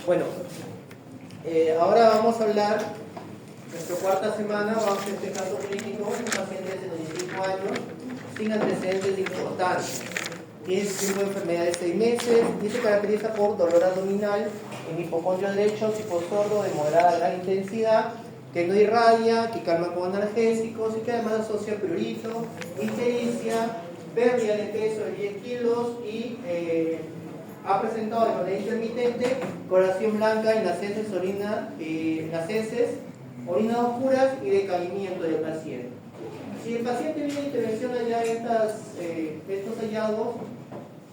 Bueno, ahora vamos a hablar, nuestra cuarta semana, vamos a este caso clínico, un paciente de 75 años, sin antecedentes importantes. Tiene tipo de enfermedad de 6 meses y se caracteriza por dolor abdominal en hipocondrio derecho, tipo sordo, de moderada a gran intensidad, que no irradia, que calma con analgésicos y que además asocia prurito, ictericia, pérdida de peso de 10 kilos y ha presentado de manera intermitente coloración blanca en las heces, orinas oscuras y decaimiento del paciente. Si el paciente viene a intervención allá estos hallazgos,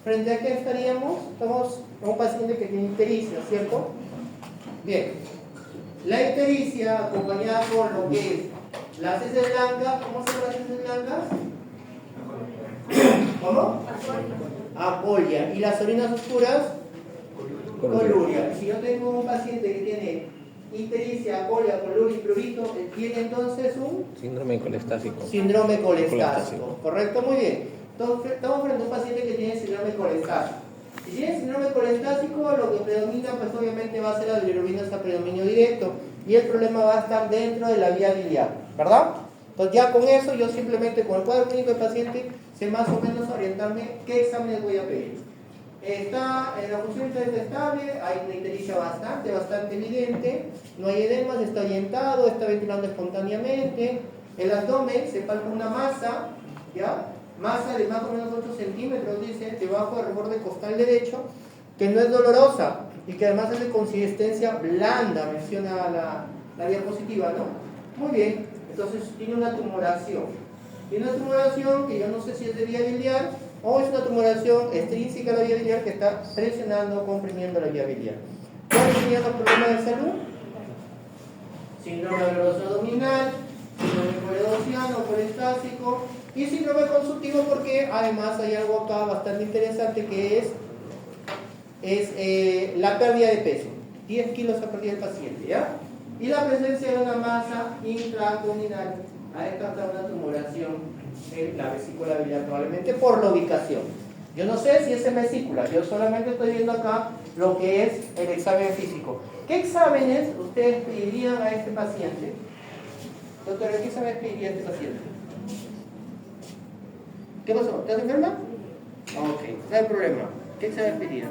¿frente a qué estaríamos? Estamos con un paciente que tiene ictericia, ¿cierto? Bien. La ictericia acompañada con lo que es las heces blancas, ¿cómo se llaman las heces blancas? ¿Cómo? Apolia. ¿Y las orinas oscuras? Coluria. Si yo tengo un paciente que tiene ictericia, apolia, coluria y prurito, tiene entonces un síndrome colestásico. Síndrome colestásico. ¿Correcto? Muy bien. Entonces, estamos frente a un paciente que tiene síndrome colestásico. Si tiene síndrome colestásico, lo que predomina, pues obviamente va a ser la bilirrubina a predominio directo. Y el problema va a estar dentro de la vía biliar, ¿verdad? Entonces ya con eso, yo simplemente con el cuadro clínico del paciente, sé más o menos orientarme qué exámenes voy a pedir. La función está estable, hay una ictericia bastante evidente, no hay edemas, está orientado, está ventilando espontáneamente. El abdomen se palpa una masa, ¿ya? Masa de más o menos 8 centímetros, dice, debajo del borde costal derecho, que no es dolorosa y que además es de consistencia blanda, menciona la diapositiva, ¿no? Muy bien, entonces tiene una tumoración. Tiene una tumoración que yo no sé si es de vía biliar o es una tumoración extrínseca a la vía biliar que está presionando o comprimiendo la vía biliar. ¿Cuáles serían los problemas de salud? Síndrome doloroso abdominal, síndrome coledociano, colestásico y síndrome consultivo, porque además hay algo acá bastante interesante que es la pérdida de peso. 10 kilos ha perdido el paciente, ¿ya? Y la presencia de una masa intraabdominal. A esta está una tumoración en la vesícula biliar, probablemente por la ubicación. Yo no sé si es en vesícula, yo solamente estoy viendo acá lo que es el examen físico. ¿Qué exámenes ustedes pedirían a este paciente? Doctor, ¿qué exámenes pediría a este paciente? ¿Qué pasó? ¿Estás enferma? Ok, no hay problema. ¿Qué exámenes pedirían?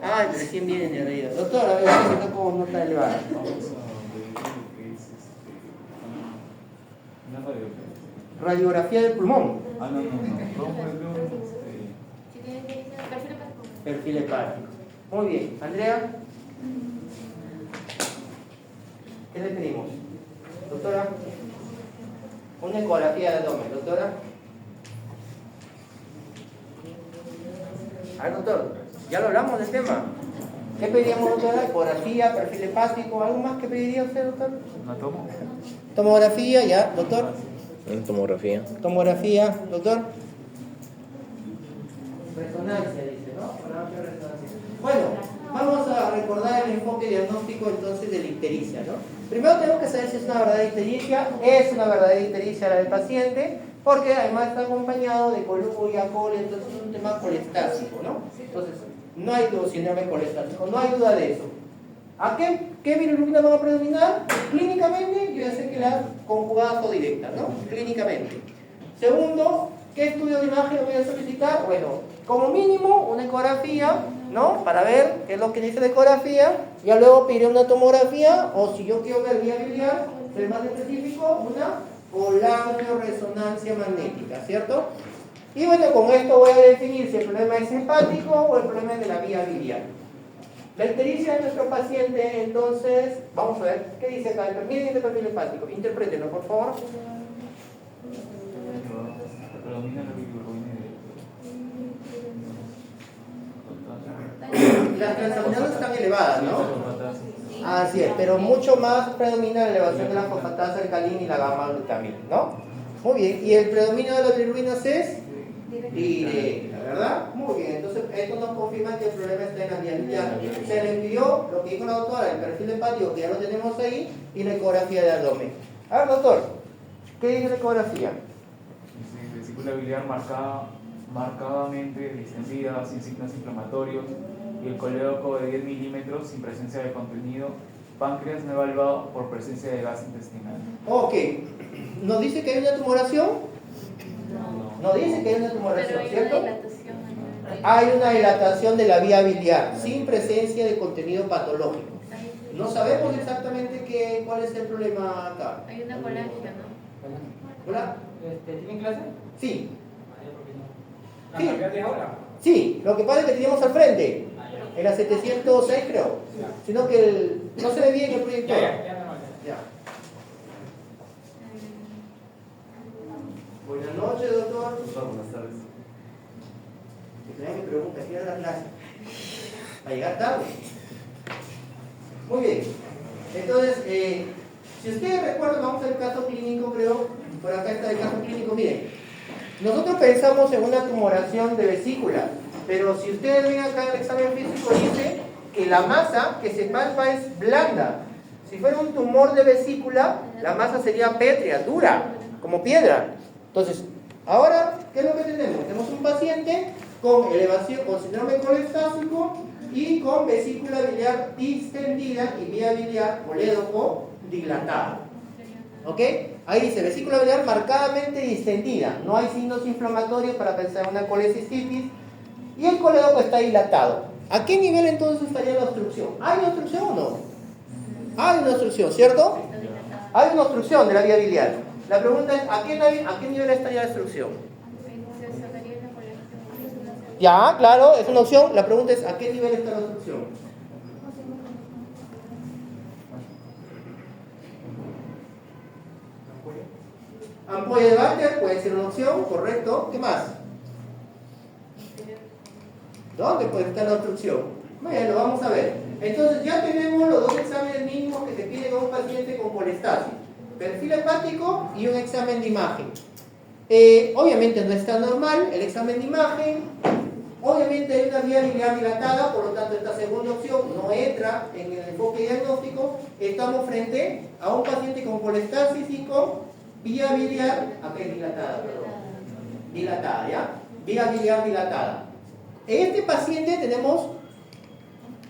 Ah, recién vienen de realidad. Doctor, a ver, está como nota elevada. Radiografía del pulmón. Perfil hepático. Muy bien. Andrea, ¿qué le pedimos? Doctora, una ecografía de abdomen. Doctora. A ver, doctor, ya lo hablamos del tema. ¿Qué pediríamos, doctora? Ecografía, perfil hepático, ¿algo más que pediría usted, doctor? ¿Una tomo? Tomografía, ya, doctor. Tomografía. Tomografía, doctor. Resonancia, dice, ¿no? Resonancia. Bueno, vamos a recordar el enfoque diagnóstico entonces de la ictericia, ¿no? Primero tenemos que saber si es una verdadera ictericia. Es una verdadera ictericia la del paciente, porque además está acompañado de coluria, entonces es un tema colestásico, ¿no? Entonces, no hay duda, síndrome colestásico, no hay duda de eso. ¿A qué bilirrubina van a predominar? Clínicamente, yo ya sé que la conjugada o directa, ¿no? Clínicamente. Segundo, ¿qué estudio de imagen voy a solicitar? Bueno, como mínimo una ecografía, ¿no? Para ver qué es lo que dice la ecografía. Ya luego pediré una tomografía, o si yo quiero ver vía biliar, ser más específico, una colangioresonancia magnética, ¿cierto? Y bueno, con esto voy a definir si el problema es hepático o el problema es de la vía biliar. La ictericia de nuestro paciente, entonces, vamos a ver, ¿qué dice acá? Miren este perfil hepático, interprétenlo, por favor. Las transaminases están elevadas, ¿no? Así es, pero mucho más predomina la elevación de la fosfatasa alcalina y la gamma-glutamina, ¿no? Muy bien, y el predominio de las bilirrubinas es directa, ¿verdad? Muy bien, entonces esto nos confirma que el problema está en la vía biliar. Se le envió lo que dijo la doctora, el perfil hepático, que ya lo tenemos ahí, y la ecografía de abdomen. A ver, doctor, ¿qué dice la ecografía? Vesícula biliar marcada marcadamente distendida, sin signos inflamatorios, y el colédoco de 10 milímetros sin presencia de contenido, páncreas no evaluado por presencia de gas intestinal. Ok, ¿nos dice que hay una tumoración? No dice que hay una tumoración, ¿cierto? Hay una dilatación de la vía biliar sin presencia de contenido patológico. No sabemos exactamente cuál es el problema acá. Hay una colangia, ¿no? ¿Hola? ¿Tienen clase? Sí. ¿La cambiaste ahora? Sí, lo que pasa es que teníamos al frente, en la 706 creo, sino que no se ve bien el proyector. Ya. Buenas noches, doctor. Buenas tardes. Que tenía que preguntar, ¿qué era la clase? ¿Va a llegar tarde? Muy bien. Entonces, si ustedes recuerdan, vamos al caso clínico, creo. Por acá está el caso clínico. Miren, nosotros pensamos en una tumoración de vesícula, pero si ustedes ven acá en el examen físico, dice que la masa que se palpa es blanda. Si fuera un tumor de vesícula, la masa sería pétrea, dura, como piedra. Entonces, ahora, ¿qué es lo que tenemos? Tenemos un paciente con elevación, con síndrome colestásico y con vesícula biliar distendida y vía biliar colédoco dilatada. ¿Ok? Ahí dice vesícula biliar marcadamente distendida. No hay signos inflamatorios para pensar en una colecistitis. Y el colédoco está dilatado. ¿A qué nivel entonces estaría la obstrucción? ¿Hay una obstrucción o no? Hay una obstrucción, ¿cierto? Hay una obstrucción de la vía biliar. La pregunta es, ¿a qué nivel estaría la obstrucción? Ya, claro, es una opción. La pregunta es, ¿a qué nivel está la obstrucción? Ampolla de Barker puede ser una opción, correcto. ¿Qué más? ¿Dónde puede estar la obstrucción? Bueno, lo vamos a ver. Entonces ya tenemos los dos exámenes mínimos que se piden a un paciente con colestasis. Perfil hepático y un examen de imagen. Obviamente no está normal el examen de imagen. Obviamente hay una vía biliar dilatada, por lo tanto esta segunda opción no entra en el enfoque diagnóstico. Estamos frente a un paciente con colestasis y con vía biliar, acá es dilatada, perdón. Dilatada, ¿ya? Vía biliar dilatada. En este paciente tenemos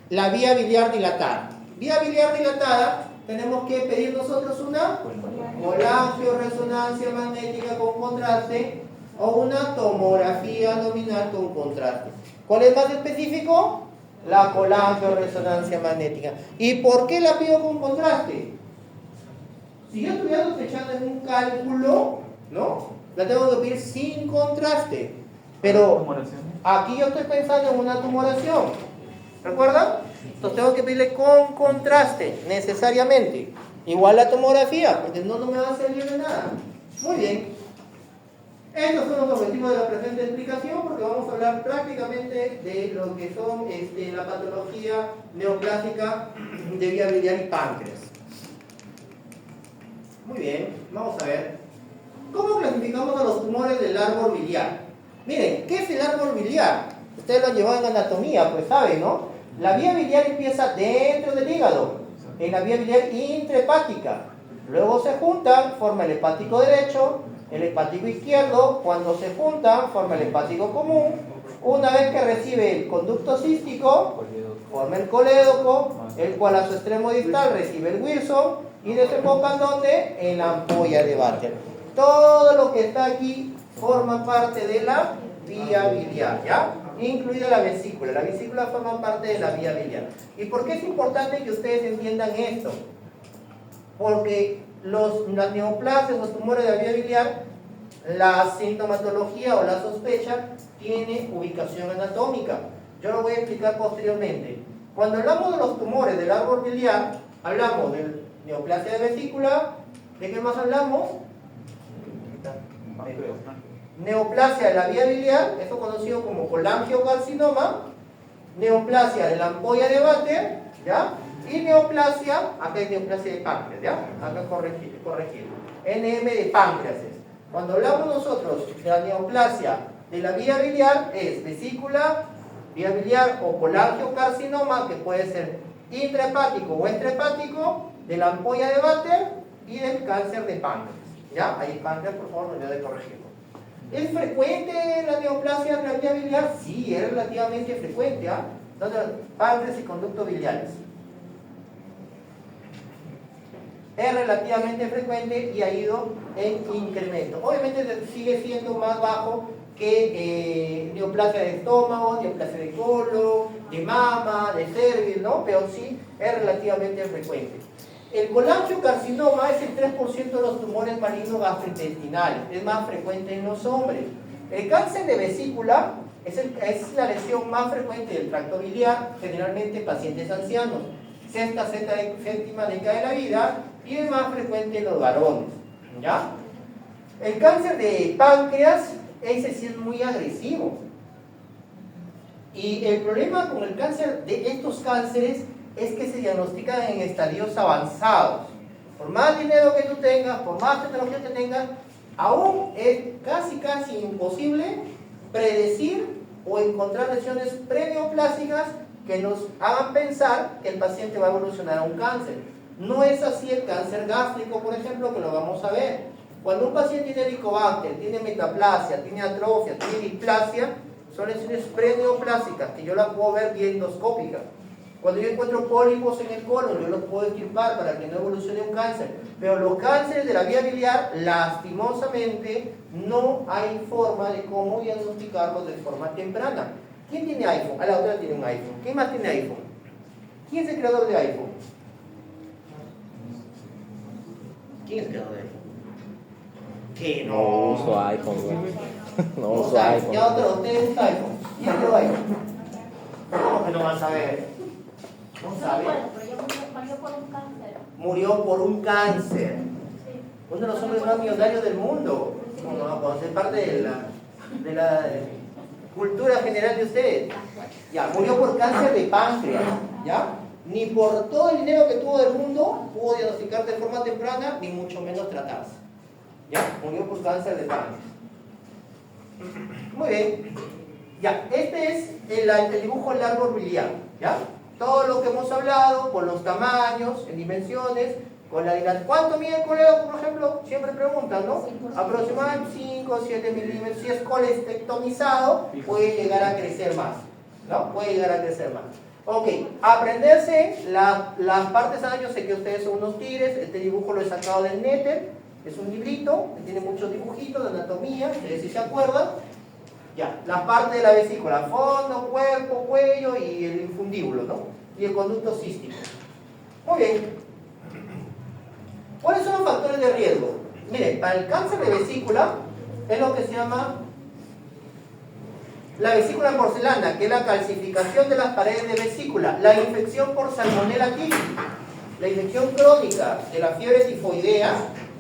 la vía biliar dilatada. Vía biliar dilatada, tenemos que pedir nosotros una colangioresonancia magnética con contraste o una tomografía abdominal con contraste. ¿Cuál es más específico? La colangioresonancia magnética. ¿Y por qué la pido con contraste? Si yo estuviera sospechando en un cálculo, ¿no? La tengo que pedir sin contraste. Pero aquí yo estoy pensando en una tumoración. ¿Recuerdan? Entonces tengo que pedirle con contraste, necesariamente. Igual la tomografía, porque no me va a servir de nada. Muy bien. Estos son los objetivos de la presente explicación, porque vamos a hablar prácticamente de lo que son la patología neoplásica de vía biliar y páncreas. Muy bien, vamos a ver. ¿Cómo clasificamos a los tumores del árbol biliar? Miren, ¿qué es el árbol biliar? Ustedes lo han llevado en anatomía, pues saben, ¿no? La vía biliar empieza dentro del hígado, en la vía biliar intrahepática. Luego se juntan, forma el hepático derecho, el hepático izquierdo. Cuando se juntan, forma el hepático común. Una vez que recibe el conducto cístico, forma el colédoco, el cual a su extremo distal recibe el Wilson y desemboca ¿dónde? En la ampolla de Barker. Todo lo que está aquí forma parte de la vía biliar, ¿ya? Incluida la vesícula. La vesícula forma parte de la vía biliar. ¿Y por qué es importante que ustedes entiendan esto? Porque las neoplasias, los tumores de la vía biliar, la sintomatología o la sospecha tiene ubicación anatómica. Yo lo voy a explicar posteriormente. Cuando hablamos de los tumores del árbol biliar, hablamos de neoplasia de vesícula. ¿De qué más hablamos? Neoplasia de la vía biliar, esto conocido como colangiocarcinoma, neoplasia de la ampolla de Barker, ¿ya? Y neoplasia, acá es neoplasia de páncreas, ¿ya? Acá corregir. NM de páncreas. Cuando hablamos nosotros de la neoplasia de la vía biliar, es vesícula, vía biliar o colangiocarcinoma, que puede ser intrahepático o extrahepático, de la ampolla de Barker y del cáncer de páncreas. ¿Ya? Ahí páncreas, por favor, no olvide de corregirlo. ¿Es frecuente la neoplasia de la vía biliar? Sí, es relativamente frecuente, ¿ah? Entonces, páncreas y conductos biliares. Es relativamente frecuente y ha ido en incremento. Obviamente sigue siendo más bajo que neoplasia de estómago, neoplasia de colon, de mama, de cervix, ¿no? Pero sí es relativamente frecuente. El colangiocarcinoma es el 3% de los tumores malignos gastrointestinales, es más frecuente en los hombres. El cáncer de vesícula es la lesión más frecuente del tracto biliar, generalmente en pacientes ancianos, séptima década de la vida, y es más frecuente en los varones, ¿ya? El cáncer de páncreas, ese sí es muy agresivo. Y el problema con el cáncer de estos cánceres es que se diagnostican en estadios avanzados. Por más dinero que tú tengas, por más tecnología que tengas, aún es casi imposible predecir o encontrar lesiones preneoplásicas que nos hagan pensar que el paciente va a evolucionar a un cáncer. No es así el cáncer gástrico, por ejemplo, que lo vamos a ver. Cuando un paciente tiene helicobacter, tiene metaplasia, tiene atrofia, tiene displasia, son lesiones preneoplásicas que yo las puedo ver vía endoscópica. Cuando yo encuentro pólipos en el colon, yo los puedo extirpar para que no evolucione un cáncer. Pero los cánceres de la vía biliar, lastimosamente, no hay forma de cómo diagnosticarlos de forma temprana. ¿Quién tiene iPhone? La otra tiene un iPhone. ¿Quién más tiene iPhone? ¿Quién es el creador de iPhone? ¿Quién es el creador de iPhone? ¿Qué no? No uso iPhone, güey. No uso iPhone. Ya otro, usted usa iPhone. ¿Quién creó iPhone? ¿Cómo que no van a saber? No sabe. Murió por un cáncer. Murió por un cáncer. Sí. Uno de los hombres más millonarios del mundo. No, cuando es parte de la cultura general de ustedes. Ya, murió por cáncer de páncreas. ¿Ya? Ni por todo el dinero que tuvo del mundo pudo diagnosticar de forma temprana, ni mucho menos tratarse. ¿Ya? Murió por cáncer de páncreas. Muy bien. Ya, este es el dibujo del árbol biliar. ¿Ya? Todo lo que hemos hablado, con los tamaños, en dimensiones, con la dilatación. ¿Cuánto mide el colédoco, por ejemplo? Siempre preguntan, ¿no? Aproximadamente 5 o 7 milímetros. Si es colestectomizado, puede llegar a crecer más, ¿no? Puede llegar a crecer más. Ok, aprenderse las partes años. Yo sé que ustedes son unos tigres. Este dibujo lo he sacado del Netter. Es un librito que tiene muchos dibujitos de anatomía, ustedes si se acuerdan. Ya, la parte de la vesícula, fondo, cuerpo, cuello y el infundíbulo, ¿no? Y el conducto cístico. Muy bien. ¿Cuáles son los factores de riesgo? Miren, para el cáncer de vesícula es lo que se llama la vesícula porcelana, que es la calcificación de las paredes de vesícula, la infección por Salmonella typhi, la infección crónica de la fiebre tifoidea,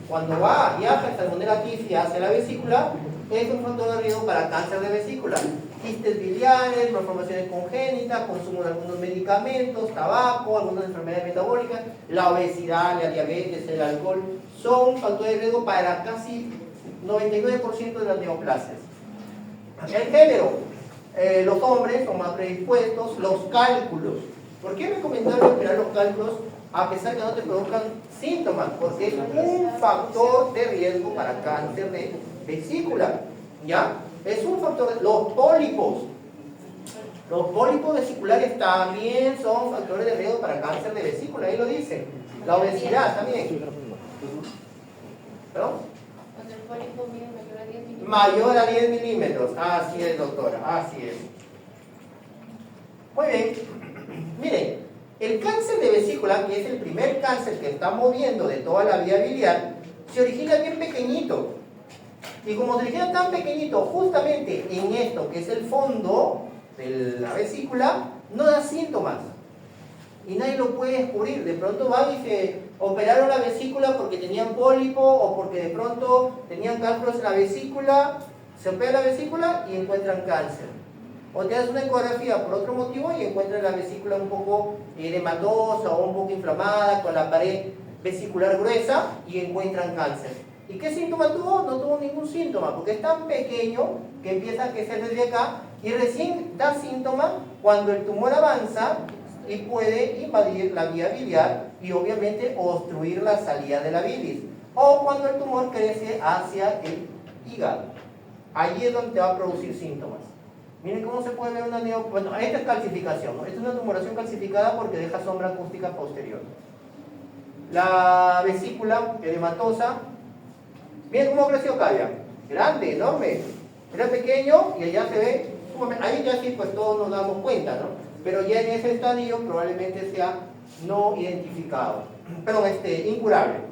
cuando viaja el Salmonella typhi hacia la vesícula, es un factor de riesgo para cáncer de vesícula. Quistes biliares, malformaciones congénitas, consumo de algunos medicamentos, tabaco, algunas enfermedades metabólicas, la obesidad, la diabetes, el alcohol, son factores de riesgo para casi 99% de las neoplasias. El género, los hombres son más predispuestos, los cálculos. ¿Por qué es recomendable operar los cálculos a pesar que no te provocan síntomas? Porque es un factor de riesgo para cáncer de vesícula, ¿ya? Es un factor. Los pólipos vesiculares también son factores de riesgo para cáncer de vesícula, ahí lo dice. La obesidad también. ¿Perdón? Cuando el pólipo mide mayor a 10 milímetros. Mayor a 10 milímetros, así es, doctora, así es. Muy bien. Miren, el cáncer de vesícula, que es el primer cáncer que estamos viendo de toda la vía biliar, se origina bien pequeñito. Y como se origina tan pequeñito, justamente en esto, que es el fondo de la vesícula, no da síntomas. Y nadie lo puede descubrir. De pronto van y se operaron la vesícula porque tenían pólipo o porque de pronto tenían cálculos en la vesícula, se opera la vesícula y encuentran cáncer. O te haces una ecografía por otro motivo y encuentran la vesícula un poco edematosa o un poco inflamada con la pared vesicular gruesa y encuentran cáncer. ¿Y qué síntoma tuvo? No tuvo ningún síntoma, porque es tan pequeño que empieza a crecer desde acá y recién da síntoma cuando el tumor avanza y puede invadir la vía biliar y obviamente obstruir la salida de la bilis, o cuando el tumor crece hacia el hígado. allí es donde te va a producir síntomas. Miren cómo se puede ver una bueno, esta es calcificación, ¿no? Esta es una tumoración calcificada porque deja sombra acústica posterior. La vesícula edematosa, miren cómo creció acá ya, grande, enorme. Era pequeño y allá se ve, ahí ya sí pues todos nos damos cuenta, ¿no? Pero ya en ese estadio probablemente sea no identificado, perdón, incurable.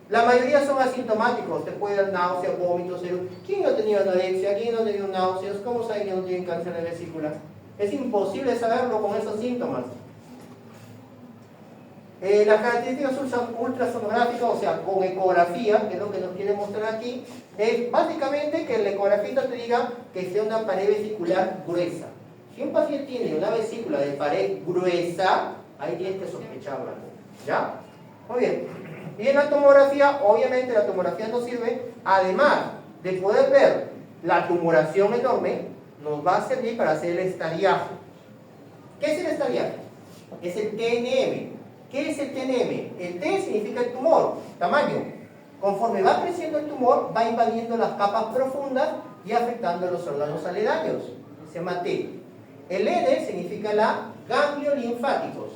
La mayoría son asintomáticos, te puede dar náuseas, vómitos, ¿quién no ha tenido anorexia? ¿Quién no ha tenido náuseas? ¿Cómo saben que no tienen cáncer de vesícula? Es imposible saberlo con esos síntomas. Las características ultrasonográficas, o sea, con ecografía, que es lo que nos quiere mostrar aquí, es básicamente que el ecografista te diga que sea una pared vesicular gruesa. Si un paciente tiene una vesícula de pared gruesa, ahí tienes que sospecharla, ¿ya? Muy bien. Y en la tomografía, obviamente la tomografía nos sirve, además de poder ver la tumoración enorme, nos va a servir para hacer el estadiaje. ¿Qué es el estadiaje? Es el TNM. ¿Qué es el TNM? El T significa el tumor, tamaño. Conforme va creciendo el tumor, va invadiendo las capas profundas y afectando los órganos aledaños. Se llama T. El N significa la gangliolinfáticos.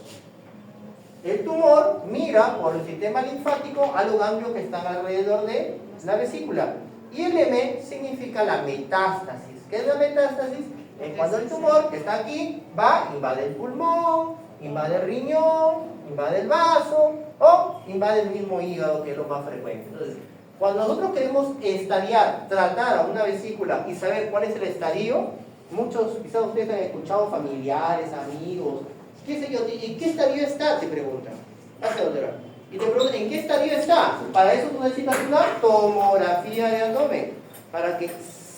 El tumor mira por el sistema linfático a los ganglios que están alrededor de la vesícula. Y el M significa la metástasis. ¿Qué es la metástasis? Es cuando el tumor que está aquí va, invade el pulmón, invade el riñón, invade el vaso o invade el mismo hígado, que es lo más frecuente. Entonces, cuando nosotros queremos estadiar, tratar a una vesícula y saber cuál es el estadio, muchos, quizás ustedes han escuchado familiares, amigos, qué sé yo, ¿en qué estadio está? Te preguntan. Y te preguntan, ¿en qué estadio está? Para eso tú necesitas una tomografía de abdomen, para que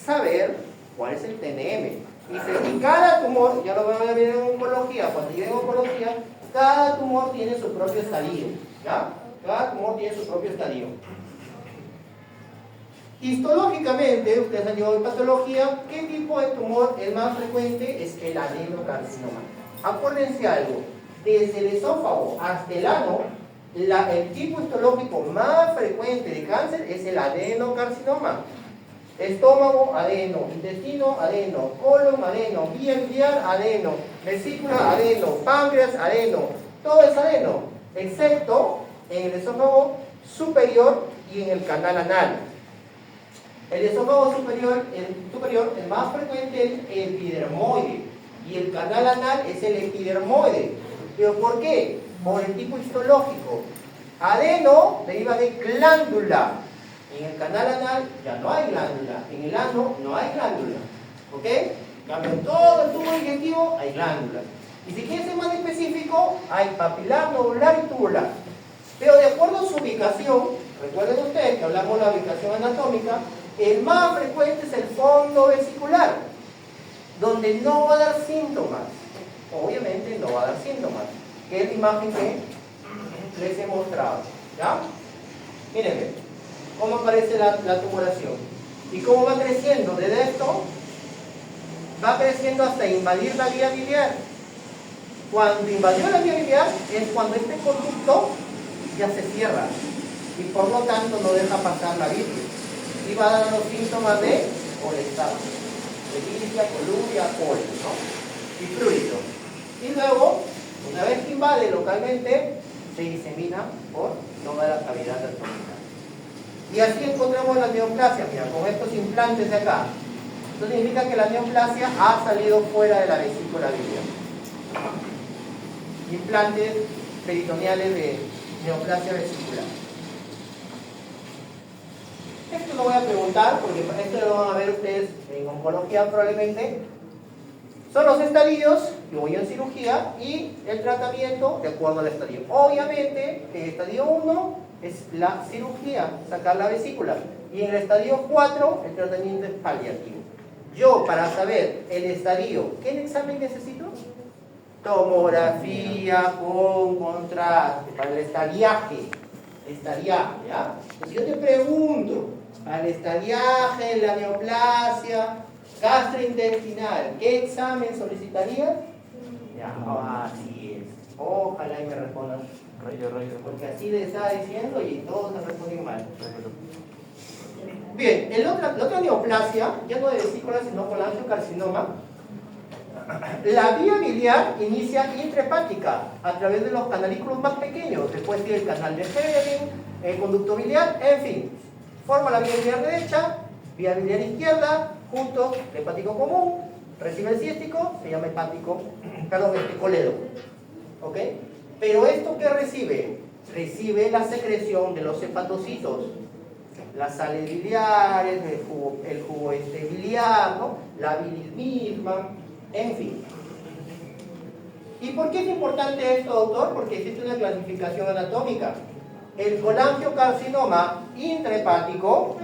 saber cuál es el TNM. Y cada tumor, ya lo van a ver en oncología, cuando llegue en oncología, cada tumor tiene su propio estadio, ¿ya? Cada tumor tiene su propio estadio. Histológicamente, ustedes han llevado en patología, ¿qué tipo de tumor es más frecuente? Es el adenocarcinoma. Acuérdense algo, desde el esófago hasta el ano, el tipo histológico más frecuente de cáncer es el adenocarcinoma. Estómago, adeno, intestino, adeno, colon, adeno, vía biliar, adeno, vesícula, adeno, páncreas, adeno, todo es adeno, excepto en el esófago superior y en el canal anal. El esófago superior, el más frecuente es el epidermoide y el canal anal es el epidermoide. ¿Pero por qué? Por el tipo histológico. Adeno deriva de glándula. En el canal anal ya no hay glándula, en el ano no hay glándula, ¿ok? En todo el tubo digestivo hay glándulas. Y si quieres ser más específico, hay papilar, nodular y tubular. Pero de acuerdo a su ubicación, recuerden ustedes que hablamos de la ubicación anatómica, el más frecuente es el fondo vesicular, donde no va a dar síntomas. Obviamente no va a dar síntomas, que es la imagen que les he mostrado, ¿ya? Miren, cómo aparece la tumoración y cómo va creciendo. Desde esto va creciendo hasta invadir la vía biliar. Cuando invadió la vía biliar es cuando este conducto ya se cierra y por lo tanto no deja pasar la bilis y va a dar los síntomas de colestasis, de bilicia, coluria, col, ¿no? Y fluido. Y luego, una vez que invade localmente, se disemina por toda la cavidad abdominal. Y así encontramos la neoplasia, mira, con estos implantes de acá. Esto significa que la neoplasia ha salido fuera de la vesícula biliar. Implantes peritoneales de neoplasia vesicular. Esto lo voy a preguntar, porque esto lo van a ver ustedes en oncología probablemente. Son los estadios que voy en cirugía y el tratamiento de acuerdo al estadio. Obviamente, el estadio 1 es la cirugía, sacar la vesícula. Y en el estadio 4, el tratamiento es paliativo. Yo, para saber el estadio, ¿qué examen necesito? Tomografía con contraste, para el estadiaje. Estadiaje, ¿ya? Entonces yo te pregunto, para el estadiaje, la neoplasia gastrointestinal, ¿qué examen solicitarías? Ya, así es. Ojalá y me respondan. Porque así les estaba diciendo y todos me respondieron mal. Bien, la otra neoplasia, ya no de vesícula sino colangiocarcinoma, la vía biliar inicia intrahepática a través de los canalículos más pequeños, después tiene el canal de Hering, el conducto biliar, en fin, forma la vía biliar derecha, vía biliar izquierda, juntos, hepático común, recibe el cístico, se llama colédoco, ¿ok? Pero ¿esto qué recibe? Recibe la secreción de los hepatocitos, las sales biliares, el jugo biliar, ¿no? La bilis misma, en fin. ¿Y por qué es importante esto, doctor? Porque existe una clasificación anatómica. El colangiocarcinoma intrahepático,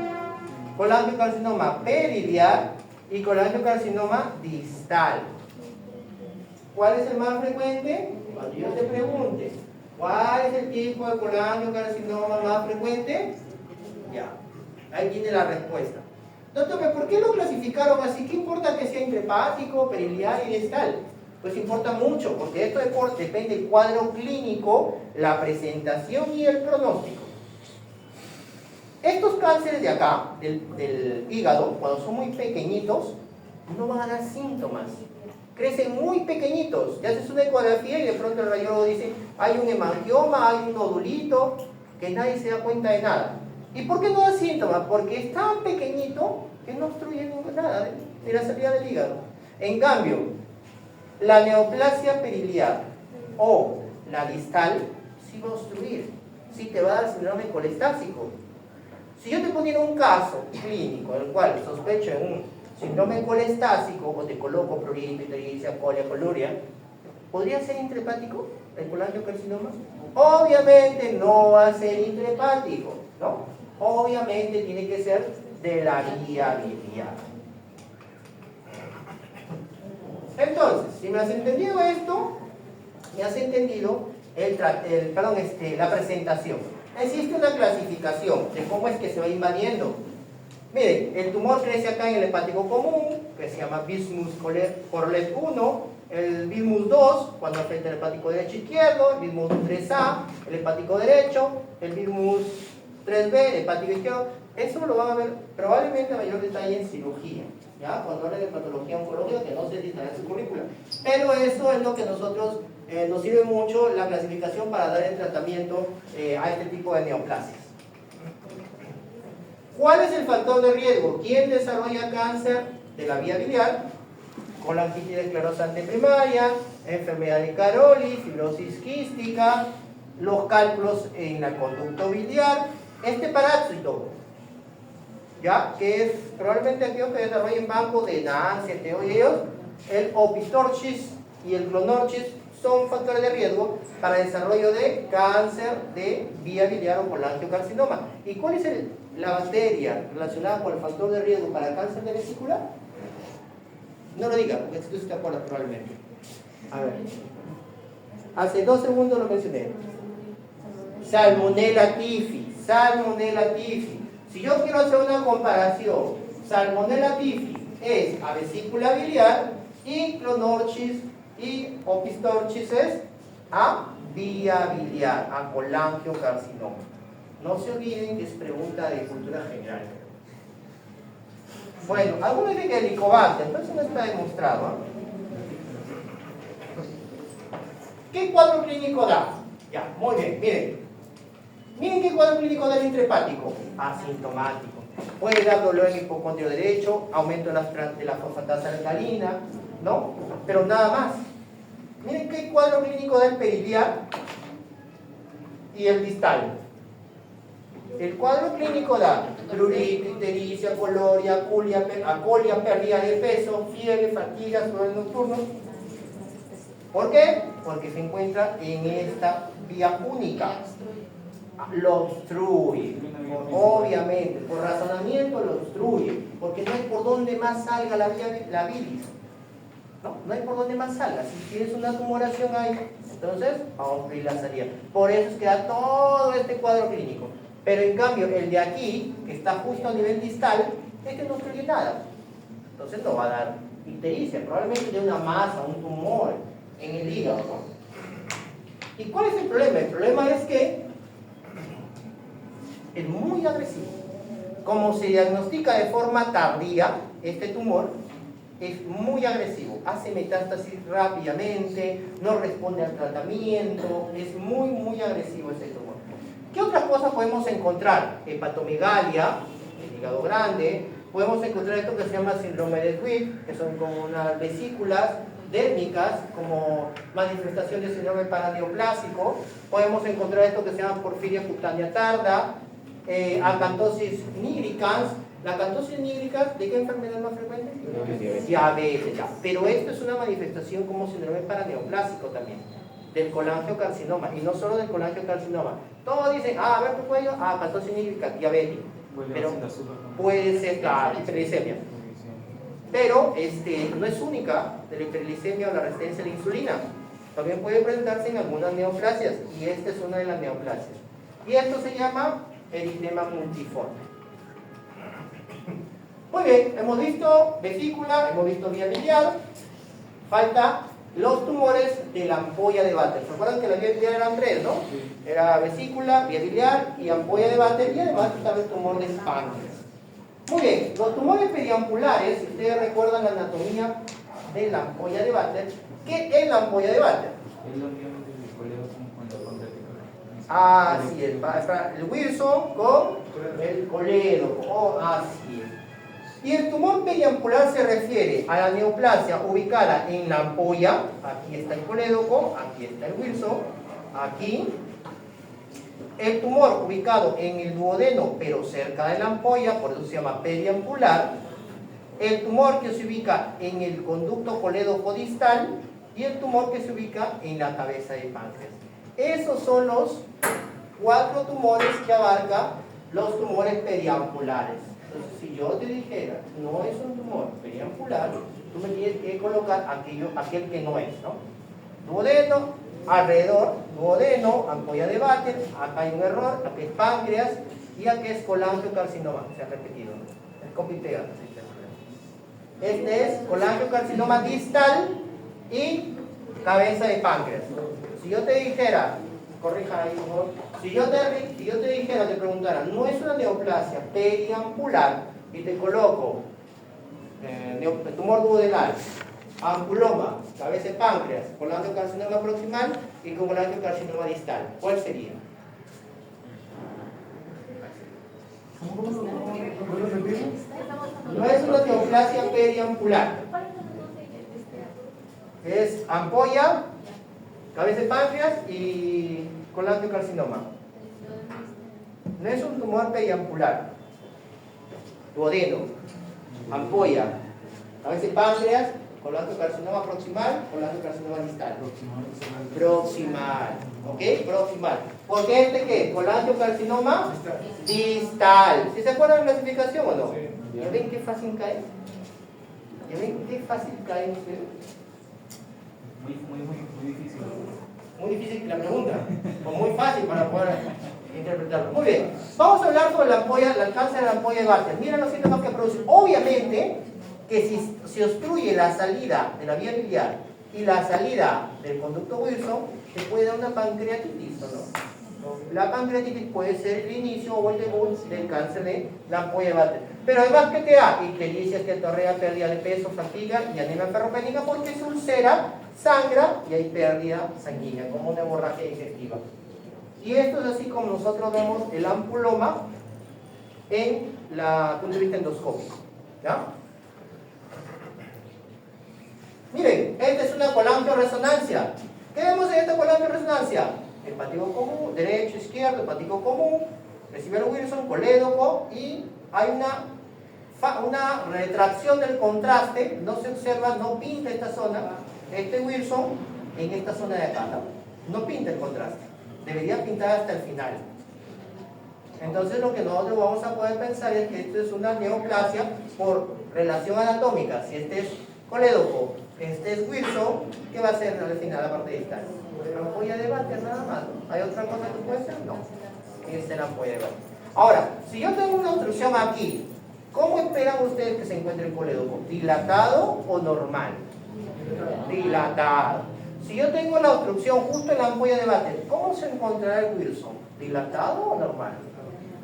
colangiocarcinoma peribiliar y colangiocarcinoma distal. ¿Cuál es el más frecuente? Cuando yo te pregunte, ¿cuál es el tipo de colangiocarcinoma más frecuente? Ya, ahí tiene la respuesta. Doctor, ¿por qué lo clasificaron así? ¿Qué importa que sea intrahepático, peribiliar y distal? Pues importa mucho, porque esto depende del cuadro clínico, la presentación y el pronóstico. Estos cánceres de acá, del hígado, cuando son muy pequeñitos, no van a dar síntomas. Crecen muy pequeñitos. Ya haces una ecografía y de pronto el radiólogo dice, hay un hemangioma, hay un nodulito, que nadie se da cuenta de nada. ¿Y por qué no da síntomas? Porque es tan pequeñito que no obstruye nada de la salida del hígado. En cambio, la neoplasia periliar o la distal sí va a obstruir, sí te va a dar síndrome colestásico. Si yo te poniera un caso clínico en el cual sospecho en un síndrome colestásico o te coloco prurito, ictericia, colia, coluria, ¿podría ser intrahepático el colangiocarcinoma? Obviamente no va a ser intrahepático, ¿no? Obviamente tiene que ser de la vía biliar. Entonces, si me has entendido esto, me has entendido la presentación. Existe una clasificación de cómo es que se va invadiendo. Miren, el tumor crece acá en el hepático común, que se llama Bismuth Corlet 1, el Bismuth 2, cuando afecta el hepático derecho izquierdo, el Bismuth 3A, el hepático derecho, el Bismuth 3B, el hepático izquierdo. Eso lo van a ver probablemente a mayor detalle en cirugía, ¿ya? Cuando hablen de patología oncológica, que no sé si estará en su currícula. Pero eso es lo que nosotros nos sirve mucho la clasificación para dar el tratamiento a este tipo de neoplasias. ¿Cuál es el factor de riesgo? ¿Quién desarrolla cáncer de la vía biliar? Colangitis esclerosante primaria, enfermedad de Caroli, fibrosis quística, los cálculos en la conducto biliar, este parásito, ¿ya? Que es probablemente aquellos que desarrollen bancos de Nancy, ellos, el Opistorchis y el Clonorchis son factores de riesgo para el desarrollo de cáncer de vía biliar o colangiocarcinoma. ¿Y cuál es la bacteria relacionada con el factor de riesgo para cáncer de vesícula? No lo diga, porque tú te acuerdas probablemente. A ver. Hace 2 segundos lo mencioné. Salmonella typhi. Salmonella typhi. Si yo quiero hacer una comparación, Salmonella typhi es a vesícula biliar y Clonorchis y Opistorchis es a vía biliar, a colangiocarcinoma. No se olviden que es pregunta de cultura general. Bueno, algunos dicen que el Helicobacter, entonces no está demostrado, ¿eh? ¿Qué cuadro clínico da? Ya, muy bien, miren. Miren qué cuadro clínico da el intrahepático. Asintomático. Puede dar dolor en el hipocondrio derecho, aumento de la fosfatasa alcalina, ¿no? Pero nada más. Miren qué cuadro clínico da el periliar y el distal. El cuadro clínico da prurito, ictericia, coloria, acolia, pérdida de peso, fiebre, fatiga, sueño nocturno. ¿Por qué? Porque se encuentra en esta vía única. Lo obstruye. Obviamente, por razonamiento lo obstruye. Porque no hay por dónde más salga la bilis. No hay por dónde más salga. Si tienes una tumoración ahí, entonces vamos a obstruir la salida. Por eso es que da todo este cuadro clínico. Pero en cambio, el de aquí, que está justo a nivel distal, este no obstruye nada. Entonces no va a dar ictericia. Probablemente de una masa, un tumor en el hígado, ¿no? ¿Y cuál es el problema? El problema es que es muy agresivo. como se diagnostica de forma tardía, este tumor es muy agresivo, hace metástasis rápidamente, no responde al tratamiento, es muy agresivo este tumor. ¿Qué otras cosas podemos encontrar? Hepatomegalia, el hígado grande, podemos encontrar esto que se llama síndrome de Twigg, que son como unas vesículas dérmicas, como manifestación de síndrome paraneoplásico. Podemos encontrar esto que se llama porfiria cutánea tarda, acantosis nigricans. La acantosis nigricans, ¿de qué enfermedad es más frecuente? Diabetes, ya. Pero esto es una manifestación como síndrome paraneoplásico también, del colangiocarcinoma, y no solo del colangiocarcinoma. Todos dicen, a ver tu cuello, acantosis nigricans, diabetes. Pero puede ser, claro, hiperglicemia. Pero no es única de la hiperglicemia o la resistencia a la insulina. También puede presentarse en algunas neoplasias, y esta es una de las neoplasias. Y esto se llama eritema multiforme. Muy bien, hemos visto vesícula, hemos visto vía biliar. Falta los tumores de la ampolla de Vater. ¿Se acuerdan que la vía biliar eran tres, no? Era vesícula, vía biliar y ampolla de Vater, y además estaba el tumor de páncreas. Muy bien, los tumores periampulares, si ustedes recuerdan la anatomía de la ampolla de Vater, ¿qué es la ampolla de Vater? Es la unión del coledoco con la condrática. Así es, el Wilson con el colédoco, así es. Y el tumor periampular se refiere a la neoplasia ubicada en la ampolla, aquí está el colédoco, aquí está el Wilson, aquí. El tumor ubicado en el duodeno, pero cerca de la ampolla, por eso se llama periampular. El tumor que se ubica en el conducto colédoco distal y el tumor que se ubica en la cabeza de páncreas. Esos son los 4 tumores que abarca los tumores periampulares. Entonces, si yo te dijera, no es un tumor periampular, tú me tienes que colocar aquel que no es, ¿no? Duodeno, alrededor, duodeno, ampolla de Vater, acá hay un error, aquí es páncreas, y aquí es colangiocarcinoma, se ha repetido, ¿no? Es copy y pega. Este es colangiocarcinoma distal y cabeza de páncreas. Si yo te dijera, corrija ahí, por favor. Si yo te dijera, te preguntara, no es una neoplasia periampular, y te coloco tumor duodenal, ampuloma, cabeza de páncreas, colangiocarcinoma proximal y colangiocarcinoma distal, ¿cuál sería? No es una neoplasia periampular. Es ampolla, cabeza de páncreas y colangiocarcinoma. No es un tumor periampular. Duodeno, ampolla, cabeza de páncreas, colangiocarcinoma proximal, colangiocarcinoma distal. Proximal. ¿Ok? Proximal. ¿Porque este qué? Colangiocarcinoma distal. ¿Sí se acuerdan de la clasificación o no? ¿Ya ven qué fácil cae? ¿Ya ven qué fácil cae ustedes? Muy difícil. Muy difícil la pregunta, o muy fácil para poder interpretarlo. Muy bien, vamos a hablar sobre la ampolla, el cáncer de la ampolla de Vater. Mira los síntomas que produce. Obviamente que si se obstruye la salida de la vía biliar y la salida del conducto Wilson, se puede dar una pancreatitis, ¿o no? La pancreatitis puede ser el inicio o el debut del cáncer de la ampolla de Vater. Pero además, ¿qué te da? Ictericia, esteatorrea, pérdida de peso, fatiga y anemia ferropénica, porque es ulcera, sangra y hay pérdida sanguínea, como una hemorragia digestiva. Y esto es así como nosotros vemos el ampuloma en la punto de vista endoscópico. ¿Ya? Miren, esta es una colangioresonancia. ¿Qué vemos en esta colangioresonancia? Hepático común, derecho, izquierdo, hepático común, recibe Wilson, colédoco, y hay una retracción del contraste, no se observa, no pinta esta zona, este Wilson en esta zona de acá, no pinta el contraste, debería pintar hasta el final. Entonces lo que nosotros vamos a poder pensar es que esto es una neoplasia por relación anatómica. Si este es colédoco, este es Wilson, ¿qué va a ser al final la parte distal? La ampolla de Vater nada más, ¿no? ¿Hay otra cosa que puede ser? No. Esta es la ampolla de Vater. Ahora, si yo tengo una obstrucción aquí, ¿cómo esperan ustedes que se encuentre el colédoco? ¿Dilatado o normal? Dilatado. Si yo tengo la obstrucción justo en la ampolla de Vater, ¿cómo se encontrará el Wilson? ¿Dilatado o normal?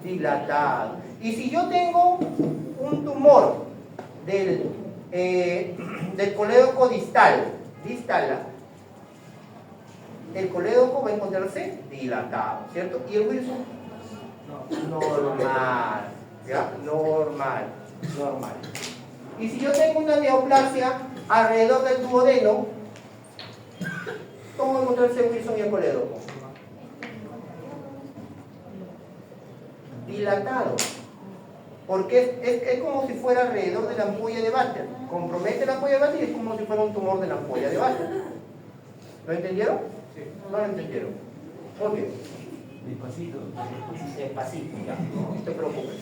Dilatado. Y si yo tengo un tumor del colédoco distal, el colédoco va a encontrarse dilatado, ¿cierto? Y el Wilson, normal, ¿ya? Normal. Y si yo tengo una neoplasia alrededor del duodeno, ¿cómo va a encontrarse el Wilson y el colédoco? Dilatado. Porque es como si fuera alrededor de la ampolla de Batten. Compromete la ampolla de Batten y es como si fuera un tumor de la ampolla de Batten. ¿Lo entendieron? Sí. No lo entendieron. Muy bien. Despacito. Ya, no te preocupes.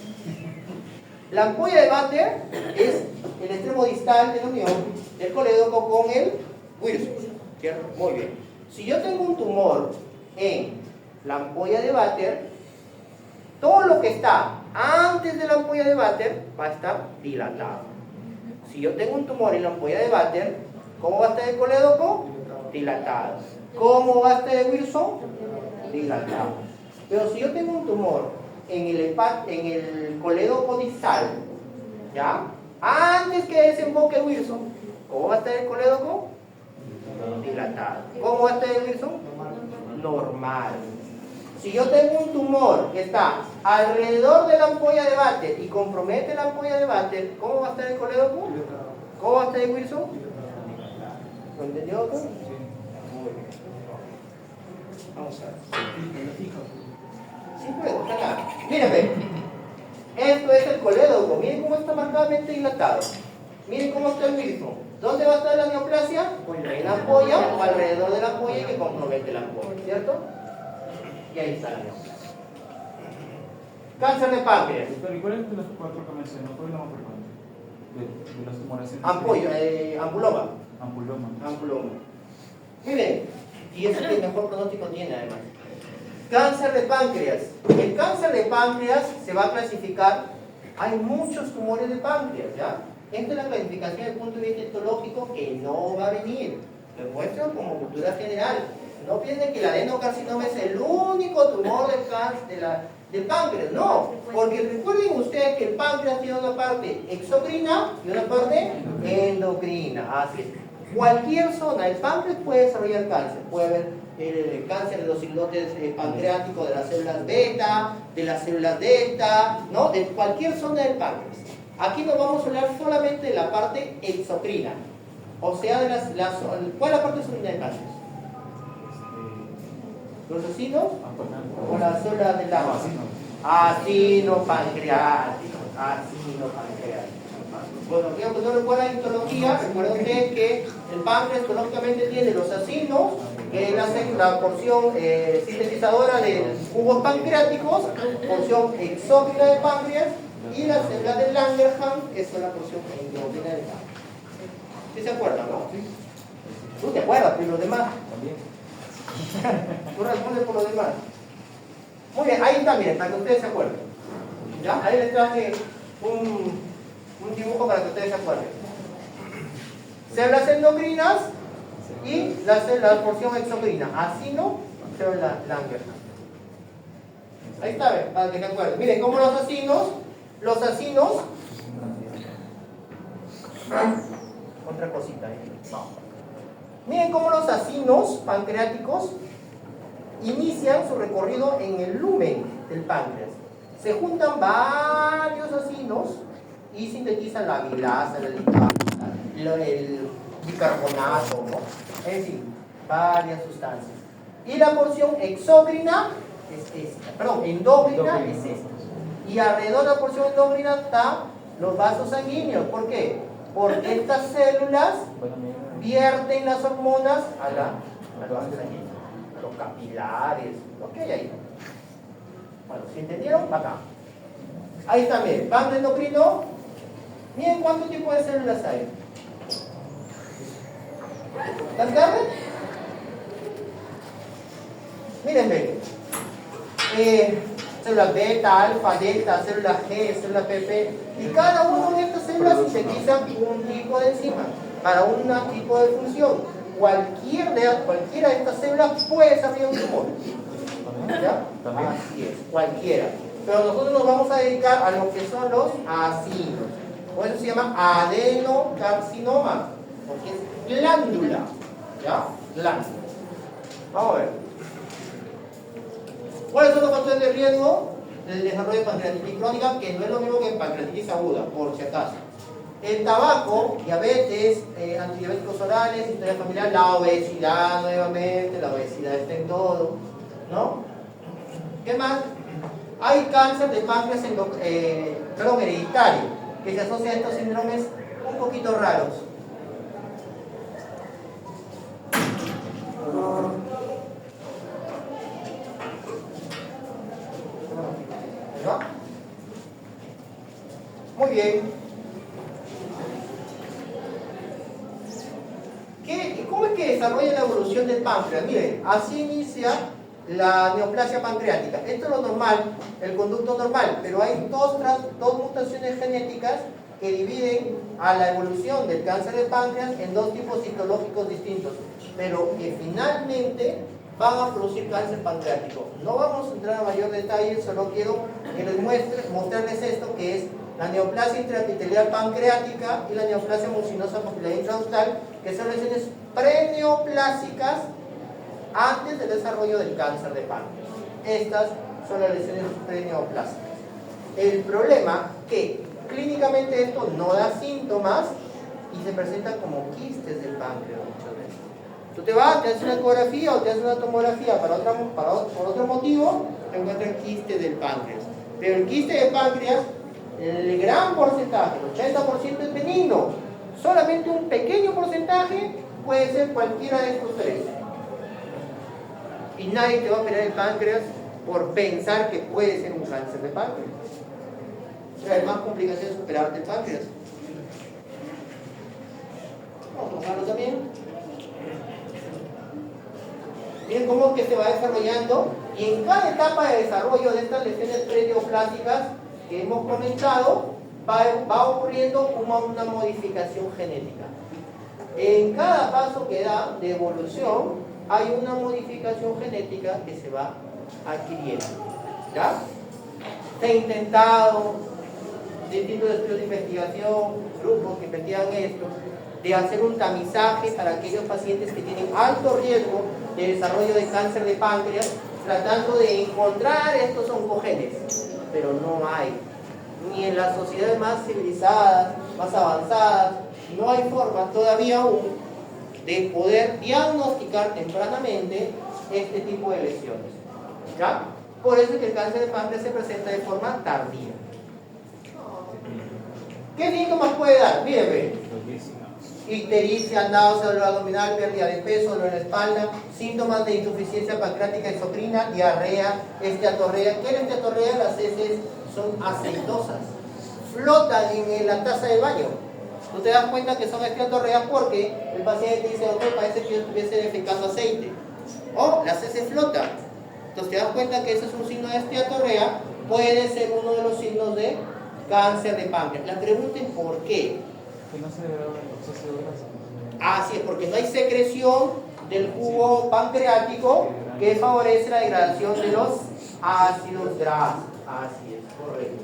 La ampolla de Batten es el extremo distal de la unión del colédoco con el Wilson, ¿cierto? Muy bien. Si yo tengo un tumor en la ampolla de Batten, todo lo que está antes de la ampolla de Batten va a estar dilatado. Si yo tengo un tumor en la ampolla de Batten, ¿cómo va a estar el colédoco? Dilatado. ¿Cómo va a estar el Wilson? Dilatado. Pero si yo tengo un tumor en el colédoco distal, ¿ya? Antes que desemboque el Wilson, ¿cómo va a estar el colédoco? Dilatado. ¿Cómo va a estar el Wilson? Normal. Si yo tengo un tumor que está alrededor de la ampolla de Batten y compromete la ampolla de Batten, ¿cómo va a estar el colédoco? ¿Cómo va a estar el Wilson? ¿Lo entendió, doctor? Muy bien. Vamos a ver. Sí, pues, acá. Mírenme. Esto es el colédoco. Miren cómo está marcadamente dilatado. Miren cómo está el Wilson. ¿Dónde va a estar la neoplasia? En la ampolla o alrededor de la ampolla y que compromete la ampolla, ¿cierto? Y ahí está la neoplasia. Cáncer de páncreas. Doctor, ¿y cuáles de los cuatro que mencionó? ¿Cuál es la más frecuente? De los tumores en Ampuloma. Ampuloma. Miren, y es el que mejor pronóstico tiene además. Cáncer de páncreas. El cáncer de páncreas se va a clasificar. Hay muchos tumores de páncreas, ¿ya? Esta es la clasificación desde el punto de vista histológico que no va a venir. Lo muestro como cultura general. No piensen que el adenocarcinoma es el único tumor del páncreas. No, porque recuerden ustedes que el páncreas tiene una parte exocrina y una parte endocrina. Así es. Cualquier zona del páncreas puede desarrollar cáncer. Puede haber el cáncer de los islotes pancreáticos, de las células beta, de las células delta, ¿no? De cualquier zona del páncreas. Aquí nos vamos a hablar solamente de la parte exocrina. O sea, de ¿cuál es la parte exocrina del páncreas? ¿Los acinos? ¿O las células del agua? Acino pancreático. Bueno, digamos que no recuerdan histología, recuerden ustedes que el páncreas histológicamente tiene los acinos, que es la porción sintetizadora de jugos pancreáticos, porción exócrina del páncreas, y las células de Langerhans, eso es la porción endocrina del páncreas. ¿Sí se acuerdan, no? Tú te acuerdas, pero los demás. Tú respondes por los demás. Muy bien, ahí está, miren, para que ustedes se acuerden. ¿Ya? Ahí les traje un dibujo para que ustedes se acuerden. Células endocrinas y la porción exocrina. Acino, célula Langerhans. Ahí está, ¿ven? Para que se acuerden. Miren, como los acinos. Otra cosita ahí. Miren cómo los acinos pancreáticos inician su recorrido en el lumen del páncreas. Se juntan varios acinos y sintetizan la amilasa, la lipasa, el bicarbonato, ¿no? En fin, varias sustancias. Y la porción exócrina es esta, endocrina es esta. Y alrededor de la porción endocrina están los vasos sanguíneos. ¿Por qué? Porque estas células vierten las hormonas a los vasos sanguíneos, a los capilares, lo que hay ahí. Bueno, ¿se entendieron? Acá. Ahí está, miren, páncreas endocrino. Miren cuánto tipo de células hay. ¿Las cargas? Miren, ven. Células beta, alfa, delta, células G, células PP. Y cada una de estas células sintetiza un tipo de enzima para un tipo de función. Cualquiera de estas células puede desarrollar un tumor. ¿Ya? Así es, cualquiera. pero nosotros nos vamos a dedicar a lo que son los acinos. Por eso se llama adenocarcinoma, porque es glándula, ¿ya? Glándula. Vamos a ver. ¿Cuáles son los factores de riesgo del desarrollo de pancreatitis crónica? Que no es lo mismo que pancreatitis aguda, por si acaso. El tabaco, diabetes, antidiabéticos orales, historia familiar, la obesidad nuevamente, la obesidad está en todo, ¿no? ¿Qué más? Hay cáncer de páncreas hereditario, que se asocia a estos síndromes un poquito raros. ¿No? Muy bien. ¿Cómo es que desarrolla la evolución del páncreas? Miren, así inicia la neoplasia pancreática. Esto es lo normal, el conducto normal, pero hay dos mutaciones genéticas que dividen a la evolución del cáncer de páncreas en dos tipos histológicos distintos, pero que finalmente van a producir cáncer pancreático. No vamos a entrar a mayor detalle, solo quiero que les mostrarles esto, que es la neoplasia intraepitelial pancreática y la neoplasia mucinosa papilar intraductal, que son lesiones preneoplásicas antes del desarrollo del cáncer de páncreas. Estas son las lesiones preneoplásicas. El problema que clínicamente esto no da síntomas y se presenta como quistes del páncreas muchas veces. Tú te vas, te haces una ecografía o te haces una tomografía por otro motivo, te encuentras quiste del páncreas. Pero el quiste del páncreas, el gran porcentaje, el 80% es benigno. Solamente un pequeño porcentaje puede ser cualquiera de estos tres. Y nadie te va a operar el páncreas por pensar que puede ser un cáncer de páncreas. O sea, hay más complicaciones operar del páncreas. Vamos a tomarlo también. Miren cómo es que se va desarrollando, y en cada etapa de desarrollo de estas lesiones preneoplásicas que hemos comentado, va ocurriendo una modificación genética. En cada paso que da de evolución hay una modificación genética que se va adquiriendo. ¿Ya? Se ha intentado, distintos estudios de investigación, grupos que investigan esto, de hacer un tamizaje para aquellos pacientes que tienen alto riesgo de desarrollo de cáncer de páncreas, tratando de encontrar estos oncogenes, pero no hay. Ni en las sociedades más civilizadas, más avanzadas, no hay forma todavía aún de poder diagnosticar tempranamente este tipo de lesiones. ¿Ya? Por eso es que el cáncer de páncreas se presenta de forma tardía. ¿Qué síntomas puede dar? Miren, ictericia, náusea, dolor abdominal, pérdida de peso, dolor en la espalda, síntomas de insuficiencia pancreática exocrina, diarrea, esteatorrea. ¿Qué es la esteatorrea? Las heces son aceitosas, flotan en la taza de baño. Tú te das cuenta que son esteatorreas porque el paciente dice, doctor, parece que yo estuviese defecando aceite. O las heces flotan. Entonces te das cuenta que ese es un signo de esteatorrea, puede ser uno de los signos de cáncer de páncreas. La pregunta es ¿por qué? Que no se degrada el exceso de grasa. Así es, porque no hay secreción del jugo pancreático que favorece la degradación de los ácidos grasos. Así es, correcto.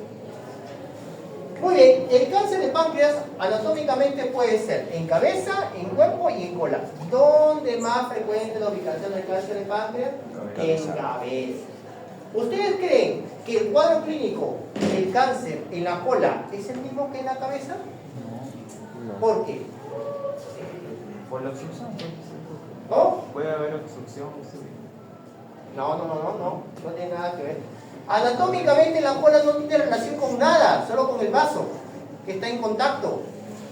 Muy bien, el cáncer de páncreas anatómicamente puede ser en cabeza, en cuerpo y en cola. ¿Dónde más frecuente la ubicación del cáncer de páncreas? En cabeza. ¿Ustedes creen que el cuadro clínico del cáncer en la cola es el mismo que en la cabeza? No. ¿Por qué? Por la obstrucción. ¿No? Puede haber obstrucción. No tiene nada que ver. Anatómicamente la cola no tiene relación con nada, solo con el vaso que está en contacto.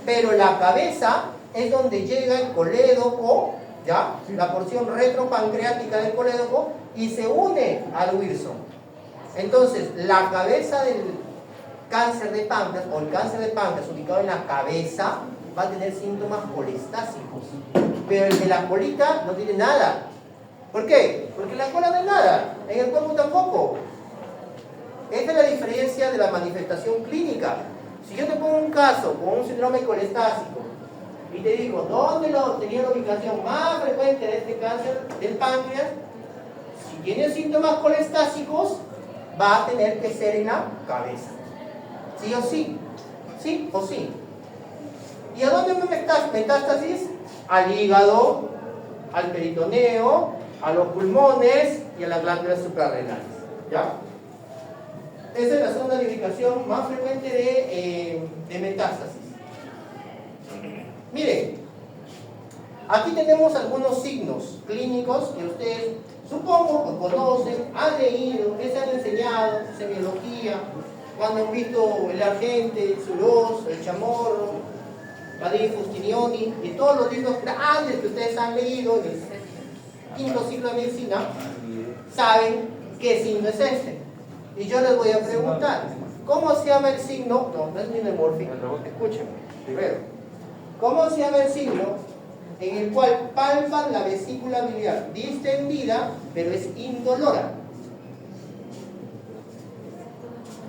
Pero la cabeza es donde llega el colédoco, ¿ya? La porción retropancreática del colédoco y se une al Wilson. Entonces, la cabeza del cáncer de páncreas o el cáncer de páncreas ubicado en la cabeza va a tener síntomas colestásicos. Pero el de la colita no tiene nada. ¿Por qué? Porque en la cola no hay nada, en el cuerpo tampoco. Esta es la diferencia de la manifestación clínica. Si yo te pongo un caso con un síndrome colestásico y te digo, ¿dónde tenía la ubicación más frecuente de este cáncer del páncreas? Si tiene síntomas colestásicos, va a tener que ser en la cabeza. ¿Sí o sí? ¿Sí o sí? ¿Y a dónde metástasis? Al hígado, al peritoneo, a los pulmones y a las glándulas suprarrenales. ¿Ya? Esa es la segunda indicación más frecuente de metástasis. Miren, aquí tenemos algunos signos clínicos que ustedes supongo que conocen, han leído, les han enseñado, semiología, cuando han visto el Argente, el Suros, el Chamorro, Padre Fustinioni, y todos los libros grandes que ustedes han leído en el quinto ciclo de medicina, saben qué signo es este. Y yo les voy a preguntar, ¿cómo se llama el signo? No es minemórfico, escúchenme, primero. ¿Cómo se llama el signo en el cual palpan la vesícula biliar distendida, pero es indolora?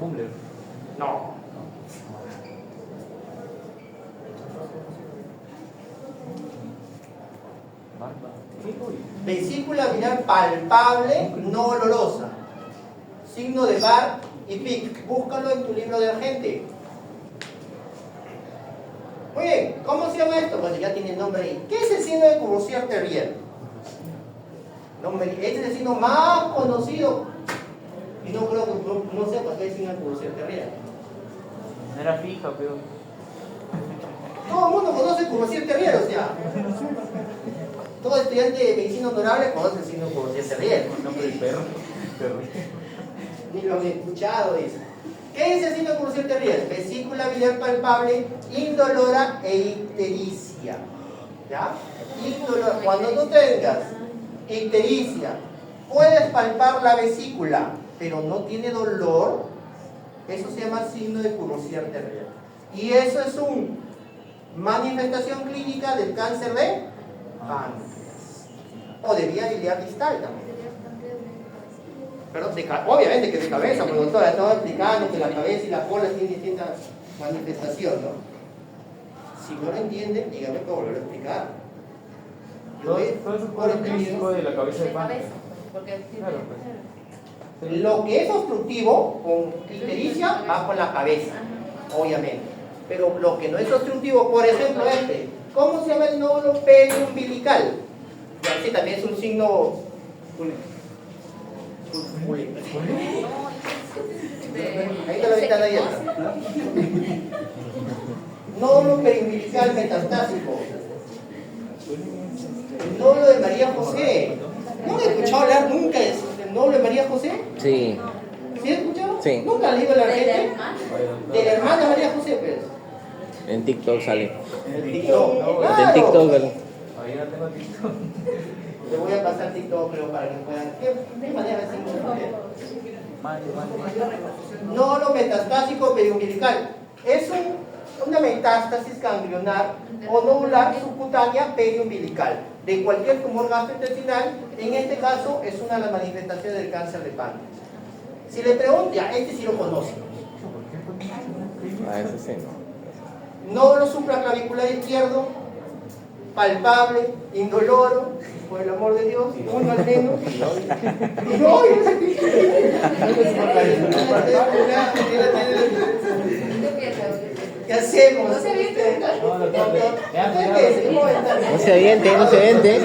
Bumbler. No. Vesícula biliar palpable, no olorosa. Signo de Bar y Pick. Búscalo en tu libro de Argente. Muy bien, ¿cómo se llama esto? Pues ya tiene el nombre ahí. ¿Qué es el signo de Courvoisier-Terrier? Este es el signo más conocido. Y no creo que no sepas qué es el signo de Courvoisier-Terrier. No era fija, pero. Todo el mundo conoce Courvoisier-Terrier, o sea. Todo estudiante de medicina honorable conoce el signo de Courvoisier-Terrier. El nombre del perro. Ni lo han escuchado, dice. ¿Qué es el signo de Courvoisier-Terrier? Vesícula biliar palpable, indolora e ictericia. ¿Ya? Indolora. Cuando tú tengas ictericia, puedes palpar la vesícula, pero no tiene dolor, eso se llama signo de Courvoisier-Terrier. Y eso es una manifestación clínica del cáncer de páncreas. O de vía biliar distal también. Pero obviamente que de cabeza, porque doctora, estaba explicando que la cabeza y la cola tienen distintas manifestaciones, ¿no? Si no lo entienden, dígame para volver a explicar. Todo eso por el clínico de la cabeza de páncreas. Claro, pues. Lo que es obstructivo con ictericia va con la cabeza, obviamente. Pero lo que no es obstructivo, por ejemplo este, ¿cómo se llama el nódulo periumbilical? Ya, sí, también es un signo. Ahí está la ventana abierta. Nódulo periumbilical metastásico. El nódulo de María José. ¿No han escuchado hablar nunca del nódulo de María José? Sí. ¿Sí has escuchado? Sí. ¿Nunca han leído la gente? De la hermana María José, pues. En TikTok sale. En TikTok. En TikTok, ¿verdad? Ahí no tengo TikTok. Le voy a pasar TikTok, pero para que puedan. ¿Qué manera es nódulo metastásico periumbilical. Es una metástasis ganglionar o nodular subcutánea periumbilical de cualquier tumor gastrointestinal. En este caso es una de las manifestaciones del cáncer de páncreas. Si le pregunto, ya, este sí lo conoce. Ah, ese sí, no. Nódulo supraclavicular izquierdo, palpable, indoloro, por el amor de Dios, uno al menos. No, ¿qué hacemos? No se aviente. No se aviente, no se aviente.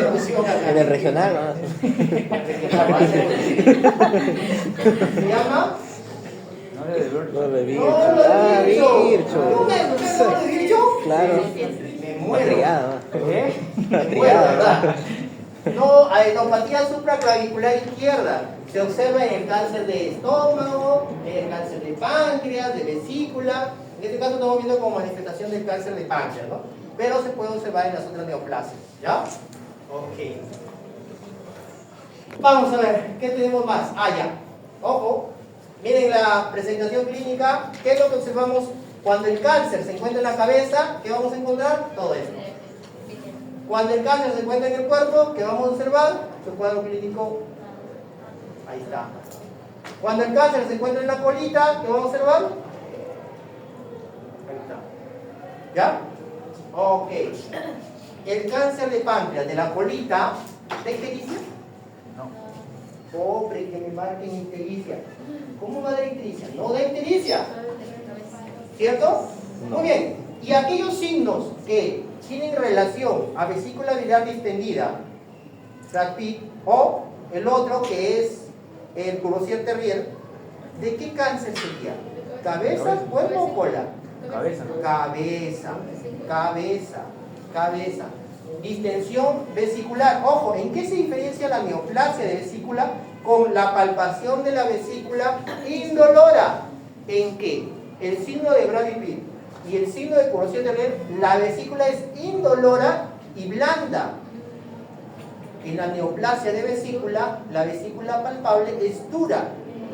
En el regional, ¿no? ¿Se llama? No le de Birch. No le vi. No, Ah, Vircho. Vircho. ¿Nunca escuchaste hablar de Vircho? Claro. Me muero. Matrigada. Me muero, ¿verdad? No, adenopatía supraclavicular izquierda. Se observa en el cáncer de estómago, en el cáncer de páncreas, de vesícula. En este caso estamos viendo como manifestación del cáncer de páncreas, ¿no? Pero se puede observar en las otras neoplasias, ¿ya? Ok. Vamos a ver, ¿qué tenemos más? Ah, ya. Ojo. Miren la presentación clínica. ¿Qué es lo que observamos cuando el cáncer se encuentra en la cabeza? ¿Qué vamos a encontrar? Todo esto. Cuando el cáncer se encuentra en el cuerpo, ¿qué vamos a observar? Su cuadro clínico. Ahí está. Cuando el cáncer se encuentra en la colita, ¿qué vamos a observar? Ahí está. ¿Ya? Ok. El cáncer de páncreas de la colita, ¿de qué dice? No. Pobre que me marquen ictericia. ¿Cómo va a dar ictericia? No da ictericia. ¿Cierto? Muy bien. Y aquellos signos que tienen relación a vesícula biliar distendida, FRAC-PIC, o el otro que es el Courvoisier Terrier, ¿de qué cáncer sería? ¿Cabeza, cuerpo o cola? Cabeza. Cabeza. Distensión vesicular. Ojo, ¿en qué se diferencia la neoplasia de vesícula con la palpación de la vesícula indolora? ¿En qué? El signo de Brady Pitt y el signo de Courvoisier Terrier, la vesícula es indolora y blanda. En la neoplasia de vesícula, la vesícula palpable es dura,